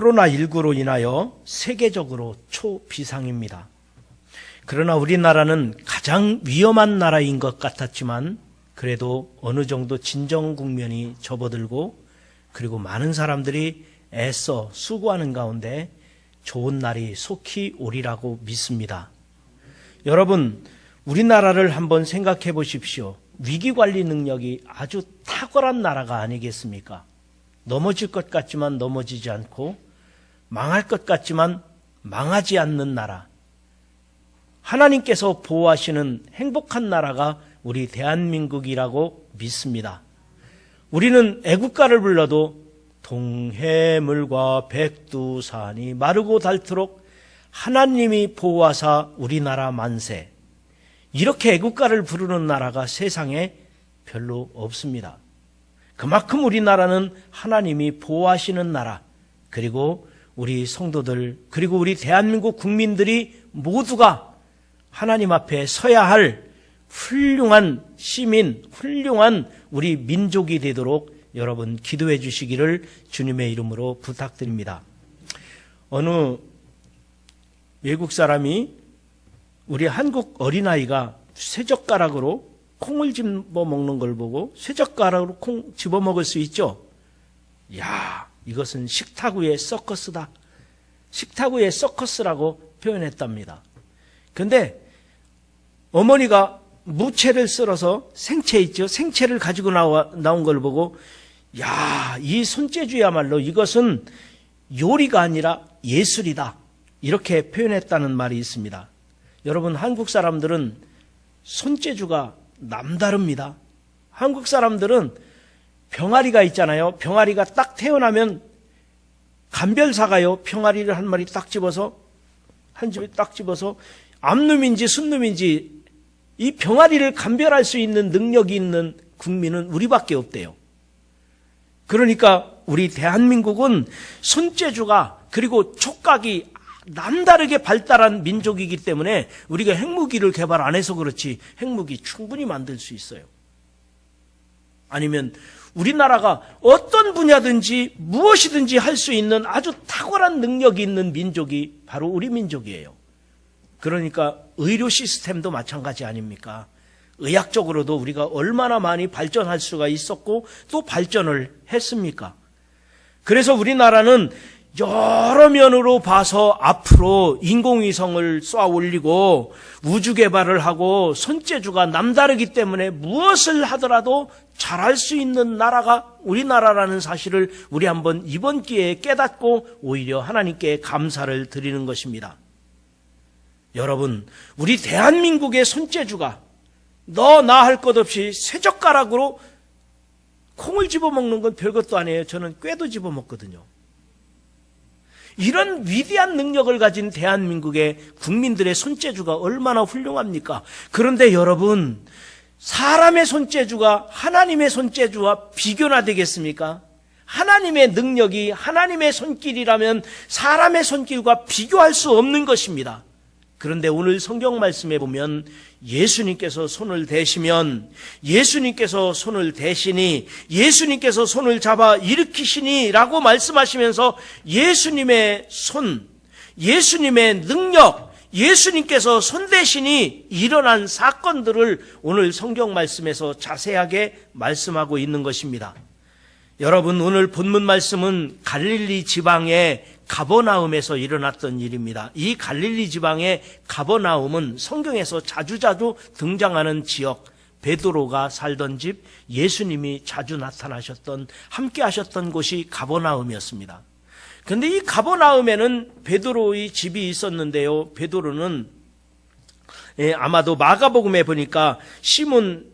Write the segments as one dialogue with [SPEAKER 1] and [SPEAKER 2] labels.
[SPEAKER 1] 코로나19로 인하여 세계적으로 초비상입니다. 그러나 우리나라는 가장 위험한 나라인 것 같았지만 그래도 어느 정도 진정 국면이 접어들고 그리고 많은 사람들이 애써 수고하는 가운데 좋은 날이 속히 오리라고 믿습니다. 여러분, 우리나라를 한번 생각해 보십시오. 위기관리 능력이 아주 탁월한 나라가 아니겠습니까? 넘어질 것 같지만 넘어지지 않고 망할 것 같지만 망하지 않는 나라. 하나님께서 보호하시는 행복한 나라가 우리 대한민국이라고 믿습니다. 우리는 애국가를 불러도 동해물과 백두산이 마르고 닳도록 하나님이 보호하사 우리나라 만세. 이렇게 애국가를 부르는 나라가 세상에 별로 없습니다. 그만큼 우리나라는 하나님이 보호하시는 나라, 그리고 우리 성도들, 그리고 우리 대한민국 국민들이 모두가 하나님 앞에 서야 할 훌륭한 시민, 훌륭한 우리 민족이 되도록 여러분 기도해 주시기를 주님의 이름으로 부탁드립니다. 어느 외국 사람이 우리 한국 어린아이가 쇠젓가락으로 콩을 집어 먹는 걸 보고 쇠젓가락으로 콩 집어 먹을 수 있죠? 야, 이것은 식탁 위의 서커스다. 식탁 위의 서커스라고 표현했답니다. 근데 어머니가 무채를 썰어서 생채 있죠? 생채를 가지고 나온 걸 보고 야, 이 손재주야말로 이것은 요리가 아니라 예술이다. 이렇게 표현했다는 말이 있습니다. 여러분, 한국 사람들은 손재주가 남다릅니다. 한국 사람들은 병아리가 있잖아요. 병아리가 딱 태어나면 감별사가요. 병아리를 한 마리 딱 집어서 한 집에 딱 집어서 암놈인지 순놈인지 이 병아리를 감별할 수 있는 능력이 있는 국민은 우리밖에 없대요. 그러니까 우리 대한민국은 손재주가 그리고 촉각이 남다르게 발달한 민족이기 때문에 우리가 핵무기를 개발 안 해서 그렇지 핵무기 충분히 만들 수 있어요. 아니면 우리나라가 어떤 분야든지 무엇이든지 할 수 있는 아주 탁월한 능력이 있는 민족이 바로 우리 민족이에요. 그러니까 의료 시스템도 마찬가지 아닙니까? 의학적으로도 우리가 얼마나 많이 발전할 수가 있었고 또 발전을 했습니까? 그래서 우리나라는 여러 면으로 봐서 앞으로 인공위성을 쏘아 올리고 우주 개발을 하고 손재주가 남다르기 때문에 무엇을 하더라도 잘할 수 있는 나라가 우리나라라는 사실을 우리 한번 이번 기회에 깨닫고 오히려 하나님께 감사를 드리는 것입니다. 여러분, 우리 대한민국의 손재주가 너 나 할 것 없이 쇠젓가락으로 콩을 집어먹는 건 별것도 아니에요. 저는 꾀도 집어먹거든요. 이런 위대한 능력을 가진 대한민국의 국민들의 손재주가 얼마나 훌륭합니까? 그런데 여러분, 사람의 손재주가 하나님의 손재주와 비교나 되겠습니까? 하나님의 능력이 하나님의 손길이라면 사람의 손길과 비교할 수 없는 것입니다. 그런데 오늘 성경 말씀에 보면 예수님께서 손을 대시면 예수님께서 손을 대시니 예수님께서 손을 잡아 일으키시니 라고 말씀하시면서 예수님의 손, 예수님의 능력, 예수님께서 손 대시니 일어난 사건들을 오늘 성경 말씀에서 자세하게 말씀하고 있는 것입니다. 여러분, 오늘 본문 말씀은 갈릴리 지방의 가버나움에서 일어났던 일입니다. 이 갈릴리 지방의 가버나움은 성경에서 자주자주 등장하는 지역, 베드로가 살던 집, 예수님이 자주 나타나셨던, 함께 하셨던 곳이 가버나움이었습니다. 그런데 이 가버나움에는 베드로의 집이 있었는데요. 베드로는 아마도 마가복음에 보니까 시몬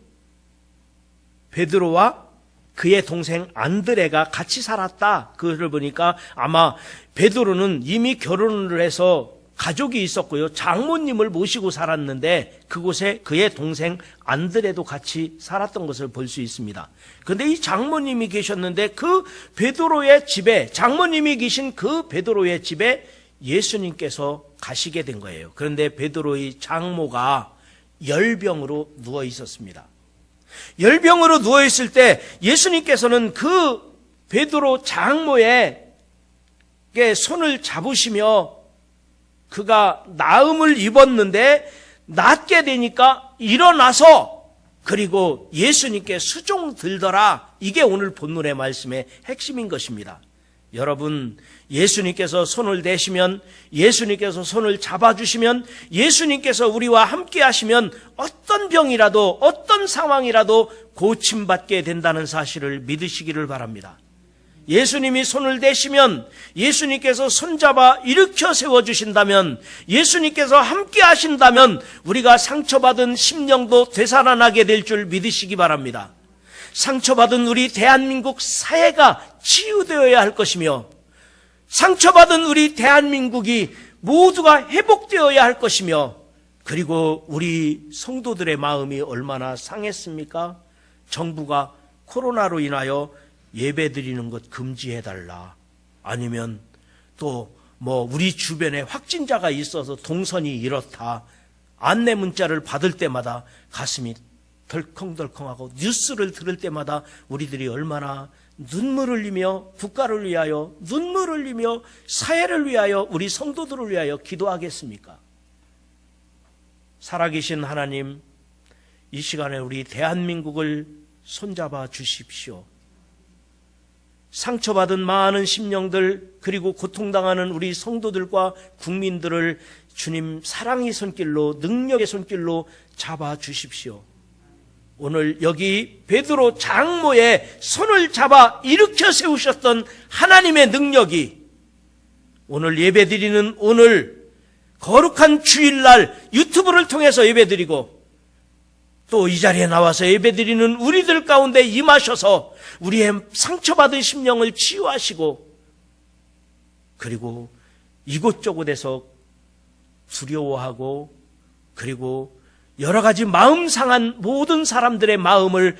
[SPEAKER 1] 베드로와 그의 동생 안드레가 같이 살았다. 그것을 보니까 아마 베드로는 이미 결혼을 해서 가족이 있었고요. 장모님을 모시고 살았는데 그곳에 그의 동생 안드레도 같이 살았던 것을 볼 수 있습니다. 그런데 이 장모님이 계셨는데 그 베드로의 집에, 장모님이 계신 그 베드로의 집에 예수님께서 가시게 된 거예요. 그런데 베드로의 장모가 열병으로 누워 있었습니다. 열병으로 누워있을 때 예수님께서는 그 베드로 장모에게 손을 잡으시며 그가 나음을 입었는데 낫게 되니까 일어나서 그리고 예수님께 수종 들더라. 이게 오늘 본문의 말씀의 핵심인 것입니다. 여러분, 예수님께서 손을 대시면, 예수님께서 손을 잡아주시면, 예수님께서 우리와 함께 하시면 어떤 병이라도 어떤 상황이라도 고침받게 된다는 사실을 믿으시기를 바랍니다. 예수님이 손을 대시면, 예수님께서 손잡아 일으켜 세워주신다면, 예수님께서 함께 하신다면 우리가 상처받은 심령도 되살아나게 될 줄 믿으시기 바랍니다. 상처받은 우리 대한민국 사회가 치유되어야 할 것이며, 상처받은 우리 대한민국이 모두가 회복되어야 할 것이며, 그리고 우리 성도들의 마음이 얼마나 상했습니까? 정부가 코로나로 인하여 예배드리는 것 금지해달라, 아니면 또 우리 주변에 확진자가 있어서 동선이 이렇다, 안내 문자를 받을 때마다 가슴이 덜컹덜컹하고 뉴스를 들을 때마다 우리들이 얼마나 눈물을 흘리며 국가를 위하여, 눈물을 흘리며 사회를 위하여, 우리 성도들을 위하여 기도하겠습니까? 살아계신 하나님, 이 시간에 우리 대한민국을 손잡아 주십시오. 상처받은 많은 심령들, 그리고 고통당하는 우리 성도들과 국민들을 주님 사랑의 손길로, 능력의 손길로 잡아 주십시오. 오늘 여기 베드로 장모의 손을 잡아 일으켜 세우셨던 하나님의 능력이 오늘 예배드리는, 오늘 거룩한 주일날 유튜브를 통해서 예배드리고 또 이 자리에 나와서 예배드리는 우리들 가운데 임하셔서 우리의 상처받은 심령을 치유하시고, 그리고 이곳저곳에서 두려워하고 그리고 여러 가지 마음 상한 모든 사람들의 마음을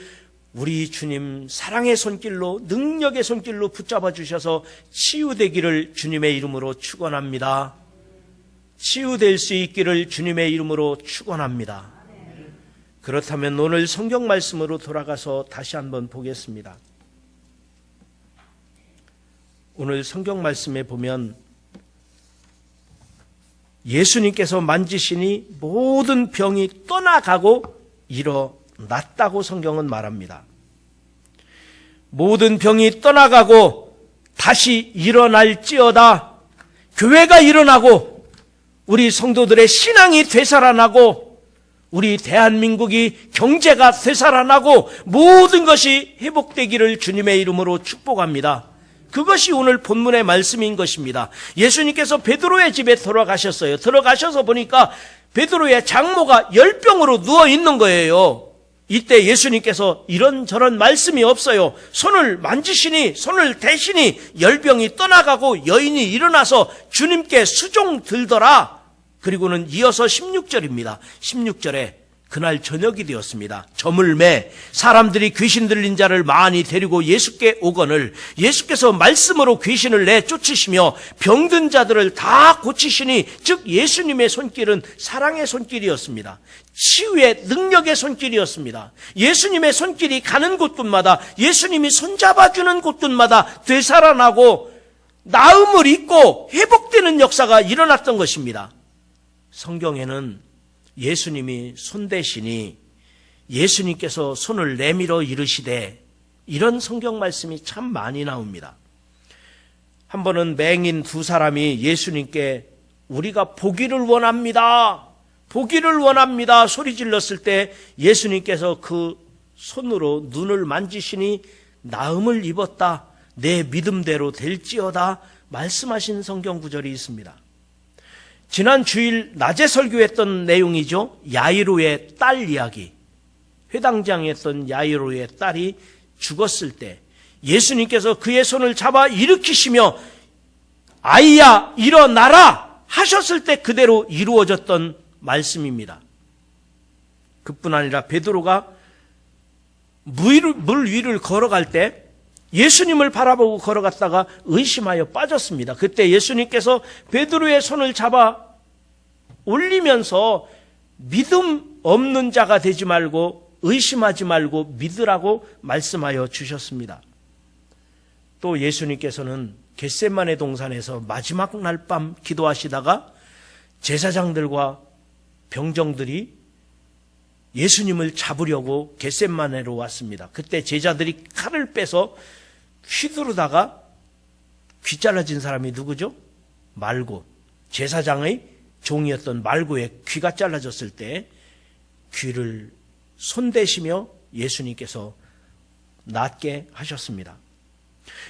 [SPEAKER 1] 우리 주님 사랑의 손길로, 능력의 손길로 붙잡아 주셔서 치유되기를 주님의 이름으로 축원합니다. 치유될 수 있기를 주님의 이름으로 축원합니다. 그렇다면 오늘 성경 말씀으로 돌아가서 다시 한번 보겠습니다. 오늘 성경 말씀에 보면 예수님께서 만지시니 모든 병이 떠나가고 일어났다고 성경은 말합니다. 모든 병이 떠나가고 다시 일어날지어다. 교회가 일어나고 우리 성도들의 신앙이 되살아나고 우리 대한민국이 경제가 되살아나고 모든 것이 회복되기를 주님의 이름으로 축복합니다. 그것이 오늘 본문의 말씀인 것입니다. 예수님께서 베드로의 집에 들어가셨어요. 들어가셔서 보니까 베드로의 장모가 열병으로 누워 있는 거예요. 이때 예수님께서 이런저런 말씀이 없어요. 손을 만지시니, 손을 대시니 열병이 떠나가고 여인이 일어나서 주님께 수종 들더라. 그리고는 이어서 16절입니다. 16절에 그날 저녁이 되었습니다. 저물매 사람들이 귀신 들린 자를 많이 데리고 예수께 오거늘 예수께서 말씀으로 귀신을 내쫓으시며 병든 자들을 다 고치시니, 즉 예수님의 손길은 사랑의 손길이었습니다. 치유의 능력의 손길이었습니다. 예수님의 손길이 가는 곳곳마다, 예수님이 손잡아주는 곳곳마다 되살아나고 나음을 입고 회복되는 역사가 일어났던 것입니다. 성경에는 예수님이 손대시니 예수님께서 손을 내밀어 이르시되, 이런 성경 말씀이 참 많이 나옵니다. 한 번은 맹인 두 사람이 예수님께 우리가 보기를 원합니다, 보기를 원합니다 소리 질렀을 때 예수님께서 그 손으로 눈을 만지시니 나음을 입었다, 내 믿음대로 될지어다 말씀하신 성경 구절이 있습니다. 지난 주일 낮에 설교했던 내용이죠. 야이로의 딸 이야기. 회당장에 있던 야이로의 딸이 죽었을 때 예수님께서 그의 손을 잡아 일으키시며 아이야 일어나라 하셨을 때 그대로 이루어졌던 말씀입니다. 그뿐 아니라 베드로가 물 위를 걸어갈 때 예수님을 바라보고 걸어갔다가 의심하여 빠졌습니다. 그때 예수님께서 베드로의 손을 잡아 올리면서 믿음 없는 자가 되지 말고 의심하지 말고 믿으라고 말씀하여 주셨습니다. 또 예수님께서는 겟세마네 동산에서 마지막 날 밤 기도하시다가 제사장들과 병정들이 예수님을 잡으려고 겟세마네로 왔습니다. 그때 제자들이 칼을 빼서 휘두르다가 귀 잘라진 사람이 누구죠? 말고, 제사장의 종이었던 말고의 귀가 잘라졌을 때 귀를 손대시며 예수님께서 낫게 하셨습니다.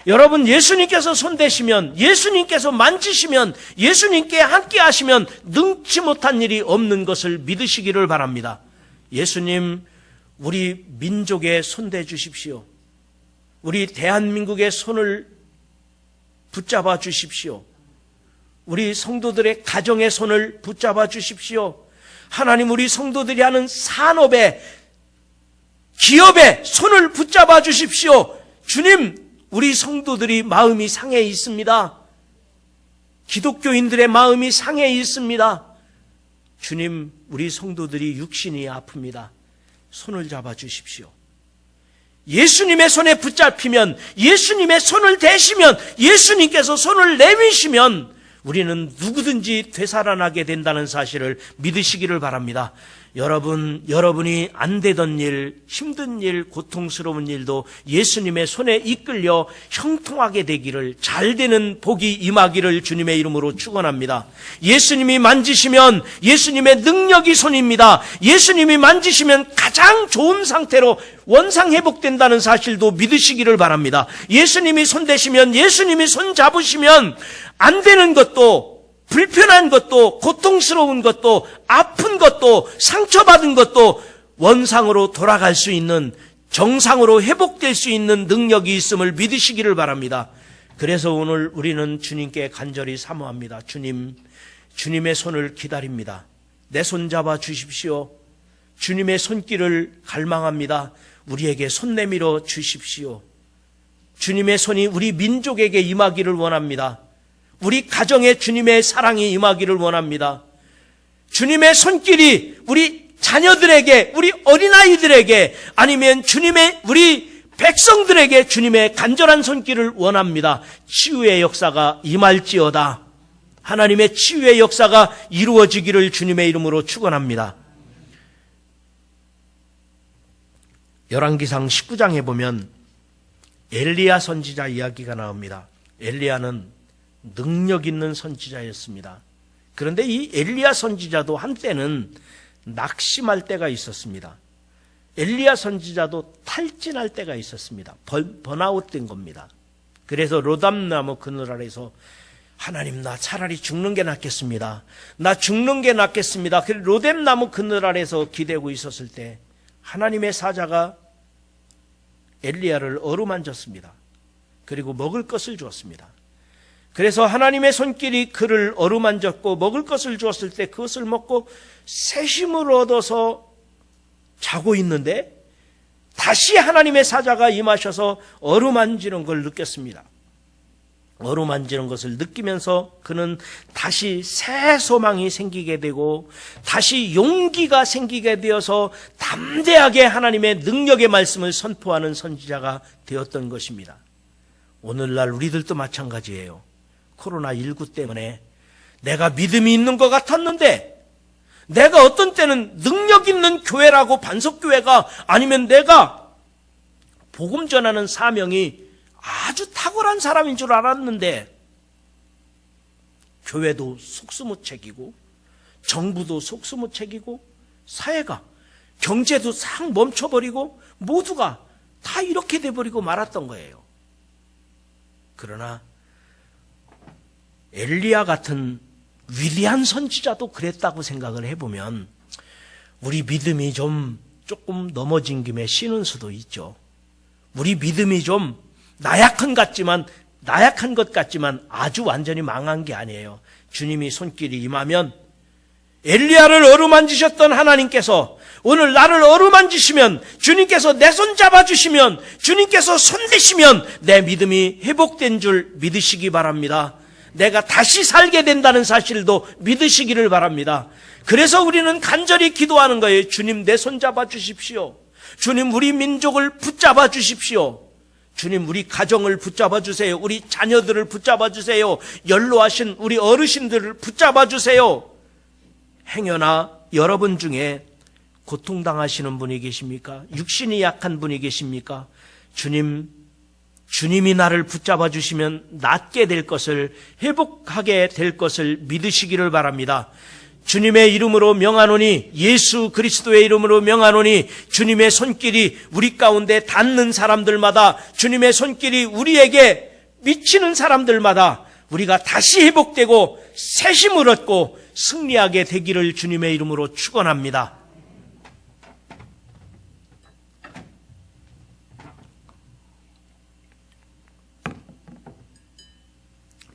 [SPEAKER 1] 여러분, 예수님께서 손대시면, 예수님께서 만지시면, 예수님께 함께 하시면 능치 못한 일이 없는 것을 믿으시기를 바랍니다. 예수님, 우리 민족에 손대 주십시오. 우리 대한민국의 손을 붙잡아 주십시오. 우리 성도들의 가정의 손을 붙잡아 주십시오. 하나님, 우리 성도들이 하는 산업에, 기업에 손을 붙잡아 주십시오. 주님, 우리 성도들이 마음이 상해 있습니다. 기독교인들의 마음이 상해 있습니다. 주님, 우리 성도들이 육신이 아픕니다. 손을 잡아 주십시오. 예수님의 손에 붙잡히면, 예수님의 손을 대시면, 예수님께서 손을 내미시면 우리는 누구든지 되살아나게 된다는 사실을 믿으시기를 바랍니다. 여러분이 안 되던 일, 힘든 일, 고통스러운 일도 예수님의 손에 이끌려 형통하게 되기를, 잘 되는 복이 임하기를 주님의 이름으로 축원합니다. 예수님이 만지시면 예수님의 능력이 손입니다. 예수님이 만지시면 가장 좋은 상태로 원상 회복된다는 사실도 믿으시기를 바랍니다. 예수님이 손 대시면, 예수님이 손 잡으시면 안 되는 것도, 불편한 것도, 고통스러운 것도, 아픈 것도, 상처받은 것도 원상으로 돌아갈 수 있는, 정상으로 회복될 수 있는 능력이 있음을 믿으시기를 바랍니다. 그래서 오늘 우리는 주님께 간절히 사모합니다. 주님, 주님의 손을 기다립니다. 내 손 잡아 주십시오. 주님의 손길을 갈망합니다. 우리에게 손 내밀어 주십시오. 주님의 손이 우리 민족에게 임하기를 원합니다. 우리 가정에 주님의 사랑이 임하기를 원합니다. 주님의 손길이 우리 자녀들에게, 우리 어린아이들에게, 아니면 주님의 우리 백성들에게 주님의 간절한 손길을 원합니다. 치유의 역사가 임할지어다. 하나님의 치유의 역사가 이루어지기를 주님의 이름으로 축원합니다. 열왕기상 19장에 보면 엘리야 선지자 이야기가 나옵니다. 엘리야는 능력 있는 선지자였습니다. 그런데 이 엘리야 선지자도 한때는 낙심할 때가 있었습니다. 엘리야 선지자도 탈진할 때가 있었습니다. 번아웃된 겁니다. 그래서 로담나무 그늘 아래서 하나님, 나 차라리 죽는 게 낫겠습니다. 나 죽는 게 낫겠습니다. 그 로뎀나무 그늘 아래서 기대고 있었을 때 하나님의 사자가 엘리야를 어루만졌습니다. 그리고 먹을 것을 주었습니다. 그래서 하나님의 손길이 그를 어루만졌고 먹을 것을 주었을 때 그것을 먹고 새 힘을 얻어서 자고 있는데 다시 하나님의 사자가 임하셔서 어루만지는 걸 느꼈습니다. 어루만지는 것을 느끼면서 그는 다시 새 소망이 생기게 되고 다시 용기가 생기게 되어서 담대하게 하나님의 능력의 말씀을 선포하는 선지자가 되었던 것입니다. 오늘날 우리들도 마찬가지예요. 코로나19 때문에 내가 믿음이 있는 것 같았는데, 내가 어떤 때는 능력 있는 교회라고, 반석교회가, 아니면 내가 복음 전하는 사명이 아주 탁월한 사람인 줄 알았는데 교회도 속수무책이고 정부도 속수무책이고 사회가, 경제도 싹 멈춰버리고 모두가 다 이렇게 돼버리고 말았던 거예요. 그러나 엘리야 같은 위대한 선지자도 그랬다고 생각을 해보면 우리 믿음이 좀 조금 넘어진 김에 쉬는 수도 있죠. 우리 믿음이 좀 나약한 것 같지만 아주 완전히 망한 게 아니에요. 주님이 손길이 임하면, 엘리야를 어루만지셨던 하나님께서 오늘 나를 어루만지시면, 주님께서 내 손 잡아주시면, 주님께서 손대시면 내 믿음이 회복된 줄 믿으시기 바랍니다. 내가 다시 살게 된다는 사실도 믿으시기를 바랍니다. 그래서 우리는 간절히 기도하는 거예요. 주님, 내 손 잡아주십시오. 주님, 우리 민족을 붙잡아 주십시오. 주님, 우리 가정을 붙잡아 주세요. 우리 자녀들을 붙잡아 주세요. 연로하신 우리 어르신들을 붙잡아 주세요. 행여나 여러분 중에 고통당하시는 분이 계십니까? 육신이 약한 분이 계십니까? 주님이 나를 붙잡아 주시면 낫게 될 것을, 회복하게 될 것을 믿으시기를 바랍니다. 주님의 이름으로 명하노니, 예수 그리스도의 이름으로 명하노니, 주님의 손길이 우리 가운데 닿는 사람들마다, 주님의 손길이 우리에게 미치는 사람들마다 우리가 다시 회복되고 새 힘을 얻고 승리하게 되기를 주님의 이름으로 축원합니다.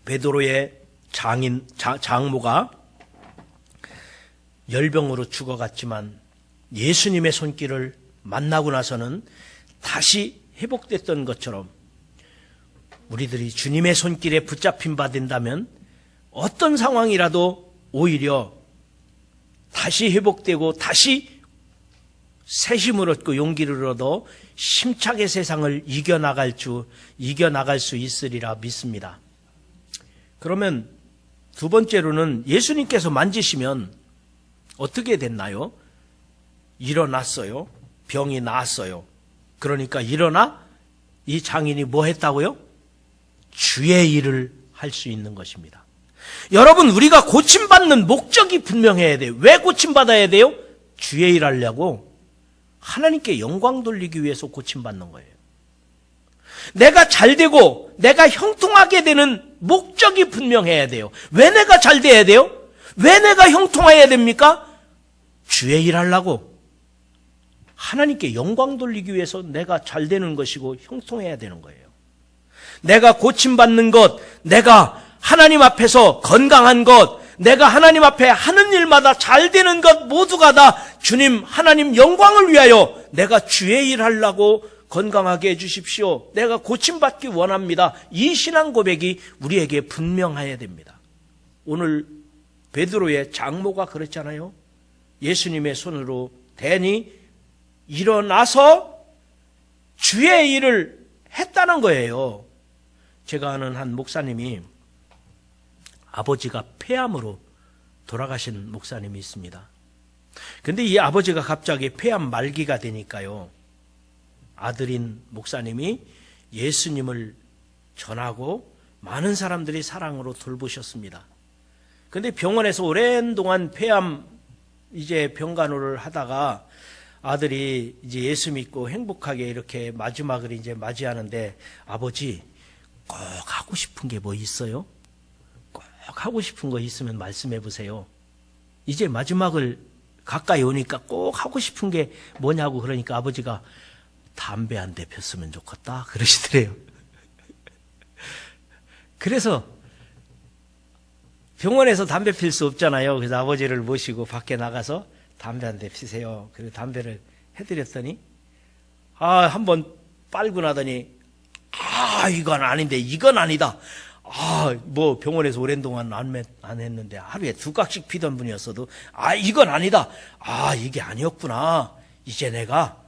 [SPEAKER 1] 베드로의 장모가 열병으로 죽어갔지만 예수님의 손길을 만나고 나서는 다시 회복됐던 것처럼 우리들이 주님의 손길에 붙잡힌 바 된다면 어떤 상황이라도 오히려 다시 회복되고 다시 새 힘을 얻고 용기를 얻어 힘차게 세상을 이겨나갈 수 있으리라 믿습니다. 그러면 두 번째로는 예수님께서 만지시면 어떻게 됐나요? 일어났어요. 병이 나았어요. 그러니까 일어나 이 장인이 뭐 했다고요? 주의 일을 할 수 있는 것입니다. 여러분, 우리가 고침받는 목적이 분명해야 돼요. 왜 고침받아야 돼요? 주의 일 하려고, 하나님께 영광 돌리기 위해서 고침받는 거예요. 내가 잘 되고 내가 형통하게 되는 목적이 분명해야 돼요. 왜 내가 잘 돼야 돼요? 왜 내가 형통해야 됩니까? 주의 일 하려고, 하나님께 영광 돌리기 위해서 내가 잘 되는 것이고 형통해야 되는 거예요. 내가 고침받는 것, 내가 하나님 앞에서 건강한 것, 내가 하나님 앞에 하는 일마다 잘 되는 것 모두가 다 주님, 하나님 영광을 위하여 내가 주의 일 하려고 건강하게 해주십시오. 내가 고침받기 원합니다. 이 신앙 고백이 우리에게 분명해야 됩니다. 오늘 베드로의 장모가 그랬잖아요. 예수님의 손으로 대니 일어나서 주의 일을 했다는 거예요. 제가 아는 한 목사님이 아버지가 폐암으로 돌아가신 목사님이 있습니다. 근데 이 아버지가 갑자기 폐암 말기가 되니까요, 아들인 목사님이 예수님을 전하고 많은 사람들이 사랑으로 돌보셨습니다. 근데 병원에서 오랜 동안 폐암 이제 병간호를 하다가 아들이 이제 예수 믿고 행복하게 이렇게 마지막을 이제 맞이하는데, 아버지 꼭 하고 싶은 게 뭐 있어요? 꼭 하고 싶은 거 있으면 말씀해 보세요. 이제 마지막을 가까이 오니까 꼭 하고 싶은 게 뭐냐고 그러니까 아버지가 담배 한 대 폈으면 좋겠다 그러시더래요. 그래서 병원에서 담배 필 수 없잖아요. 그래서 아버지를 모시고 밖에 나가서 담배 한 대 피세요. 그래서 담배를 해드렸더니 한번 빨고 나더니 이건 아닌데, 이건 아니다. 뭐 병원에서 오랜 동안 안 했는데 하루에 2각씩 피던 분이었어도 이건 아니다. 이게 아니었구나. 이제 내가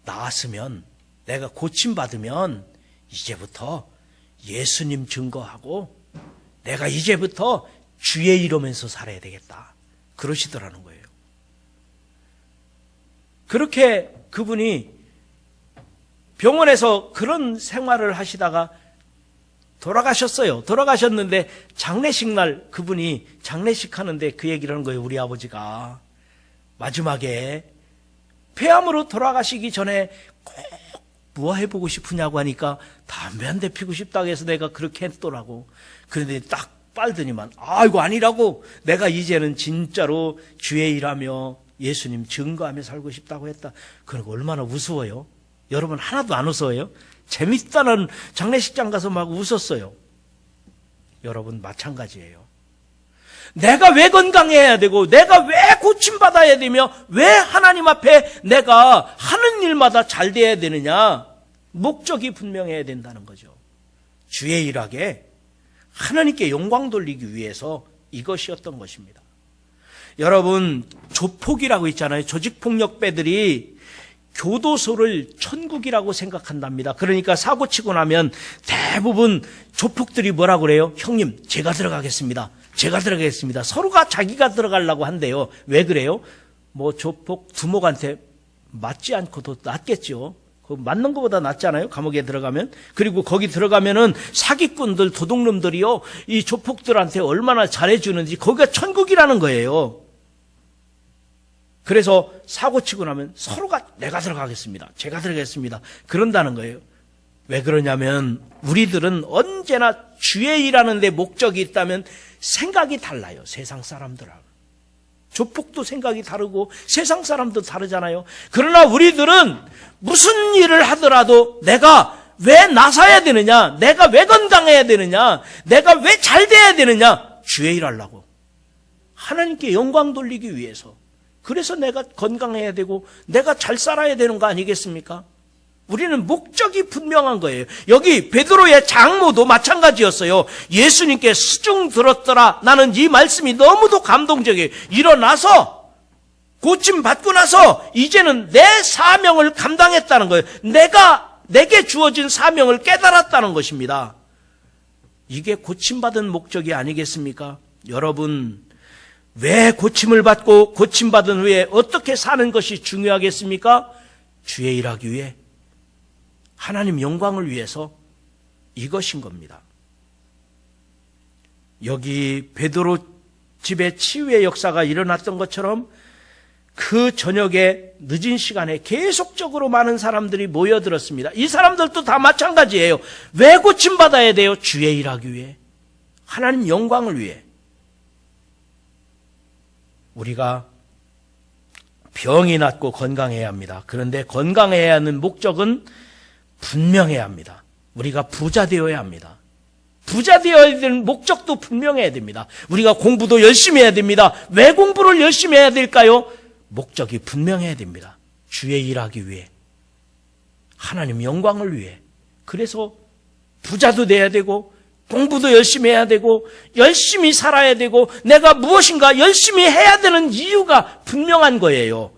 [SPEAKER 1] 나았으면, 내가 고침받으면 이제부터 예수님 증거하고 내가 이제부터 주의 이러면서 살아야 되겠다. 그러시더라는 거예요. 그렇게 그분이 병원에서 그런 생활을 하시다가 돌아가셨어요. 돌아가셨는데 장례식 날 그분이 장례식 하는데 그 얘기를 하는 거예요. 우리 아버지가 마지막에 폐암으로 돌아가시기 전에 꼭 뭐 해보고 싶으냐고 하니까 담배 한 대 피고 싶다고 해서 내가 그렇게 했더라고. 그런데 딱 빨더니만 이거 아니라고, 내가 이제는 진짜로 주의 일하며 예수님 증거하며 살고 싶다고 했다. 그러니까 얼마나 우스워요. 여러분 하나도 안 웃어요? 재밌다는 장례식장 가서 막 웃었어요. 여러분 마찬가지예요. 내가 왜 건강해야 되고, 내가 왜 고침받아야 되며, 왜 하나님 앞에 내가 하는 일마다 잘 돼야 되느냐? 목적이 분명해야 된다는 거죠. 주의 일하게 하나님께 영광 돌리기 위해서 이것이었던 것입니다. 여러분, 조폭이라고 있잖아요. 조직폭력배들이 교도소를 천국이라고 생각한답니다. 그러니까 사고치고 나면 대부분 조폭들이 뭐라고 그래요? 형님, 제가 들어가겠습니다. 제가 들어가겠습니다. 서로가 자기가 들어가려고 한대요. 왜 그래요? 뭐 조폭 두목한테 맞지 않고도 낫겠죠. 맞는 것보다 낫잖아요. 감옥에 들어가면. 그리고 거기 들어가면은 사기꾼들, 도둑놈들이요, 이 조폭들한테 얼마나 잘해주는지 거기가 천국이라는 거예요. 그래서 사고치고 나면 서로가 내가 들어가겠습니다. 제가 들어가겠습니다. 그런다는 거예요. 왜 그러냐면 우리들은 언제나 주의 일하는 데 목적이 있다면 생각이 달라요. 세상 사람들하고. 조폭도 생각이 다르고 세상 사람도 다르잖아요. 그러나 우리들은 무슨 일을 하더라도 내가 왜 나서야 되느냐, 내가 왜 건강해야 되느냐, 내가 왜 잘 돼야 되느냐, 주의 일하려고. 하나님께 영광 돌리기 위해서. 그래서 내가 건강해야 되고 내가 잘 살아야 되는 거 아니겠습니까? 우리는 목적이 분명한 거예요. 여기 베드로의 장모도 마찬가지였어요. 예수님께 수중 들었더라. 나는 이 말씀이 너무도 감동적이에요. 일어나서 고침 받고 나서 이제는 내 사명을 감당했다는 거예요. 내게 주어진 사명을 깨달았다는 것입니다. 이게 고침받은 목적이 아니겠습니까? 여러분, 왜 고침을 받고 고침받은 후에 어떻게 사는 것이 중요하겠습니까? 주의 일하기 위해, 하나님 영광을 위해서, 이것인 겁니다. 여기 베드로 집에 치유의 역사가 일어났던 것처럼 그 저녁에 늦은 시간에 계속적으로 많은 사람들이 모여들었습니다. 이 사람들도 다 마찬가지예요. 왜 고침받아야 돼요? 주의 일하기 위해, 하나님 영광을 위해. 우리가 병이 낫고 건강해야 합니다. 그런데 건강해야 하는 목적은 분명해야 합니다. 우리가 부자 되어야 합니다. 부자 되어야 되는 목적도 분명해야 됩니다. 우리가 공부도 열심히 해야 됩니다. 왜 공부를 열심히 해야 될까요? 목적이 분명해야 됩니다. 주의 일하기 위해, 하나님 영광을 위해. 그래서 부자도 돼야 되고 공부도 열심히 해야 되고 열심히 살아야 되고 내가 무엇인가 열심히 해야 되는 이유가 분명한 거예요.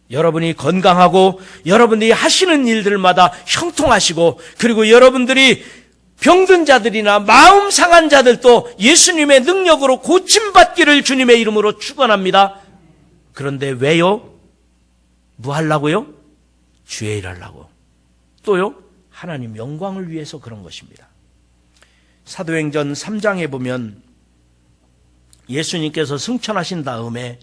[SPEAKER 1] 여러분이 건강하고 여러분들이 하시는 일들마다 형통하시고, 그리고 여러분들이 병든 자들이나 마음 상한 자들도 예수님의 능력으로 고침받기를 주님의 이름으로 축원합니다. 그런데 왜요? 뭐 하려고요? 주의 일 하려고. 또요? 하나님 영광을 위해서 그런 것입니다. 사도행전 3장에 보면 예수님께서 승천하신 다음에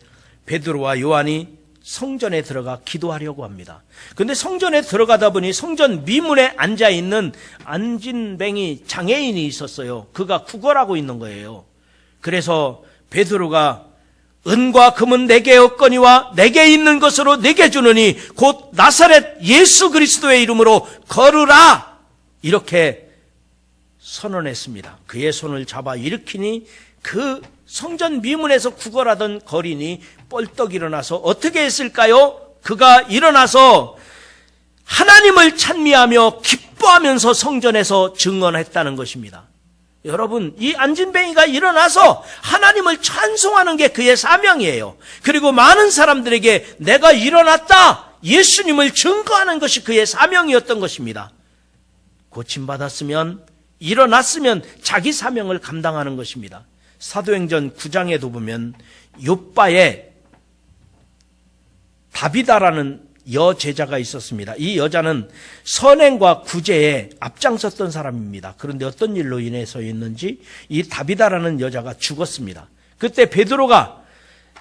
[SPEAKER 1] 베드로와 요한이 성전에 들어가 기도하려고 합니다. 그런데 성전에 들어가다 보니 성전 미문에 앉아있는 안진뱅이 장애인이 있었어요. 그가 구걸하고 있는 거예요. 그래서 베드로가 은과 금은 내게 없거니와 내게 있는 것으로 내게 주느니 곧 나사렛 예수 그리스도의 이름으로 걸으라, 이렇게 선언했습니다. 그의 손을 잡아 일으키니 그 성전 미문에서 구걸하던 거린이 뻘떡 일어나서 어떻게 했을까요? 그가 일어나서 하나님을 찬미하며 기뻐하면서 성전에서 증언했다는 것입니다. 여러분, 이 안진뱅이가 일어나서 하나님을 찬송하는 게 그의 사명이에요. 그리고 많은 사람들에게 내가 일어났다, 예수님을 증거하는 것이 그의 사명이었던 것입니다. 고침받았으면, 일어났으면 자기 사명을 감당하는 것입니다. 사도행전 9장에도 보면 욥바에 다비다라는 여제자가 있었습니다. 이 여자는 선행과 구제에 앞장섰던 사람입니다. 그런데 어떤 일로 인해서였는지 이 다비다라는 여자가 죽었습니다. 그때 베드로가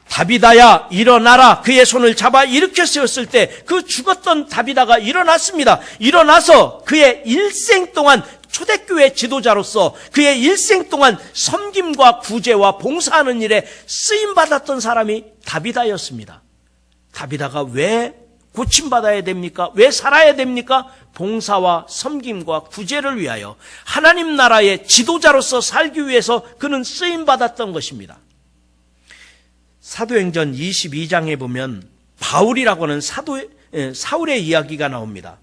[SPEAKER 1] 다비다야 일어나라, 그의 손을 잡아 일으켜 세웠을 때 그 죽었던 다비다가 일어났습니다. 일어나서 그의 일생 동안 초대교회 지도자로서 그의 일생 동안 섬김과 구제와 봉사하는 일에 쓰임받았던 사람이 다비다였습니다. 다비다가 왜 고침받아야 됩니까? 왜 살아야 됩니까? 봉사와 섬김과 구제를 위하여 하나님 나라의 지도자로서 살기 위해서 그는 쓰임받았던 것입니다. 사도행전 22장에 보면 바울이라고 하는 사울의 이야기가 나옵니다.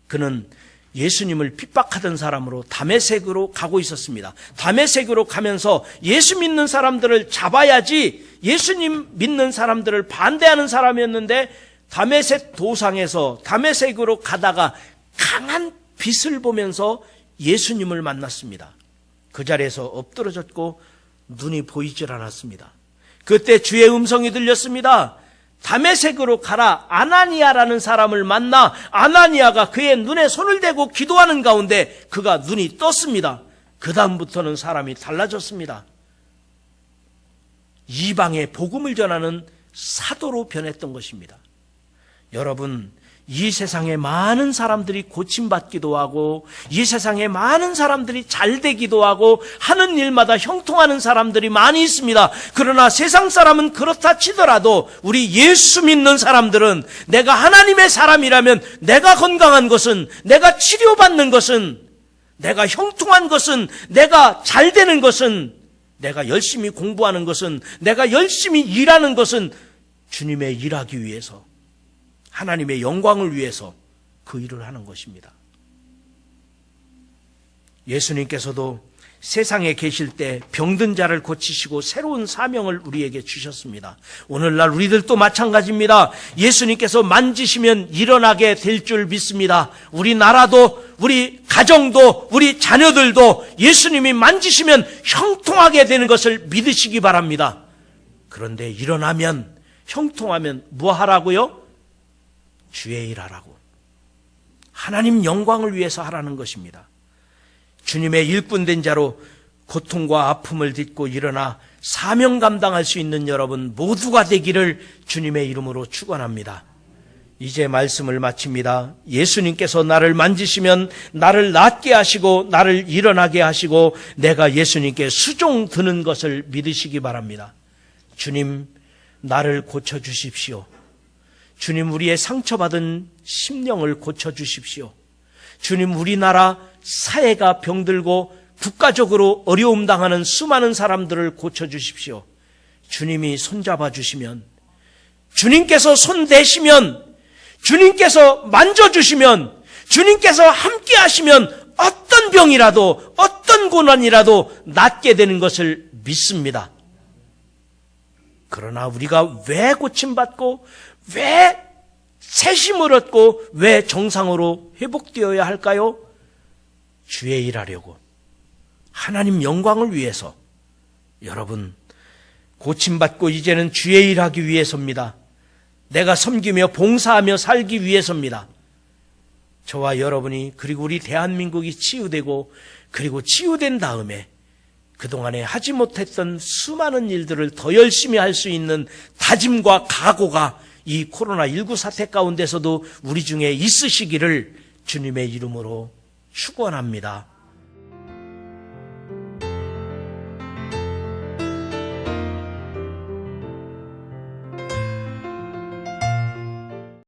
[SPEAKER 1] 그는 예수님을 핍박하던 사람으로 다메섹으로 가고 있었습니다. 다메섹으로 가면서 예수 믿는 사람들을 잡아야지, 예수님 믿는 사람들을 반대하는 사람이었는데 다메섹 도상에서 다메섹으로 가다가 강한 빛을 보면서 예수님을 만났습니다. 그 자리에서 엎드러졌고 눈이 보이질 않았습니다. 그때 주의 음성이 들렸습니다. 다메섹으로 가라. 아나니아라는 사람을 만나 아나니아가 그의 눈에 손을 대고 기도하는 가운데 그가 눈이 떴습니다. 그 다음부터는 사람이 달라졌습니다. 이방의 복음을 전하는 사도로 변했던 것입니다. 여러분, 이 세상에 많은 사람들이 고침받기도 하고 이 세상에 많은 사람들이 잘되기도 하고 하는 일마다 형통하는 사람들이 많이 있습니다. 그러나 세상 사람은 그렇다 치더라도 우리 예수 믿는 사람들은 내가 하나님의 사람이라면 내가 건강한 것은, 내가 치료받는 것은, 내가 형통한 것은, 내가 잘되는 것은, 내가 열심히 공부하는 것은, 내가 열심히 일하는 것은 주님의 일하기 위해서, 하나님의 영광을 위해서 그 일을 하는 것입니다. 예수님께서도 세상에 계실 때 병든 자를 고치시고 새로운 사명을 우리에게 주셨습니다. 오늘날 우리들도 마찬가지입니다. 예수님께서 만지시면 일어나게 될 줄 믿습니다. 우리 나라도, 우리 가정도, 우리 자녀들도 예수님이 만지시면 형통하게 되는 것을 믿으시기 바랍니다. 그런데 일어나면, 형통하면 뭐 하라고요? 주의 일 하라고. 하나님 영광을 위해서 하라는 것입니다. 주님의 일꾼된 자로 고통과 아픔을 딛고 일어나 사명 감당할 수 있는 여러분 모두가 되기를 주님의 이름으로 축원합니다. 이제 말씀을 마칩니다. 예수님께서 나를 만지시면 나를 낫게 하시고 나를 일어나게 하시고 내가 예수님께 수종 드는 것을 믿으시기 바랍니다. 주님, 나를 고쳐주십시오. 주님, 우리의 상처받은 심령을 고쳐주십시오. 주님, 우리나라 사회가 병들고 국가적으로 어려움 당하는 수많은 사람들을 고쳐주십시오. 주님이 손잡아 주시면, 주님께서 손 대시면, 주님께서 만져주시면, 주님께서 함께 하시면 어떤 병이라도, 어떤 고난이라도 낫게 되는 것을 믿습니다. 그러나 우리가 왜 고침받고 왜 새 힘을 얻고 왜 정상으로 회복되어야 할까요? 주의 일하려고, 하나님 영광을 위해서. 여러분, 고침받고 이제는 주의 일하기 위해서입니다. 내가 섬기며 봉사하며 살기 위해서입니다. 저와 여러분이, 그리고 우리 대한민국이 치유되고, 그리고 치유된 다음에 그동안에 하지 못했던 수많은 일들을 더 열심히 할 수 있는 다짐과 각오가 이 코로나19 사태 가운데서도 우리 중에 있으시기를 주님의 이름으로 축원합니다.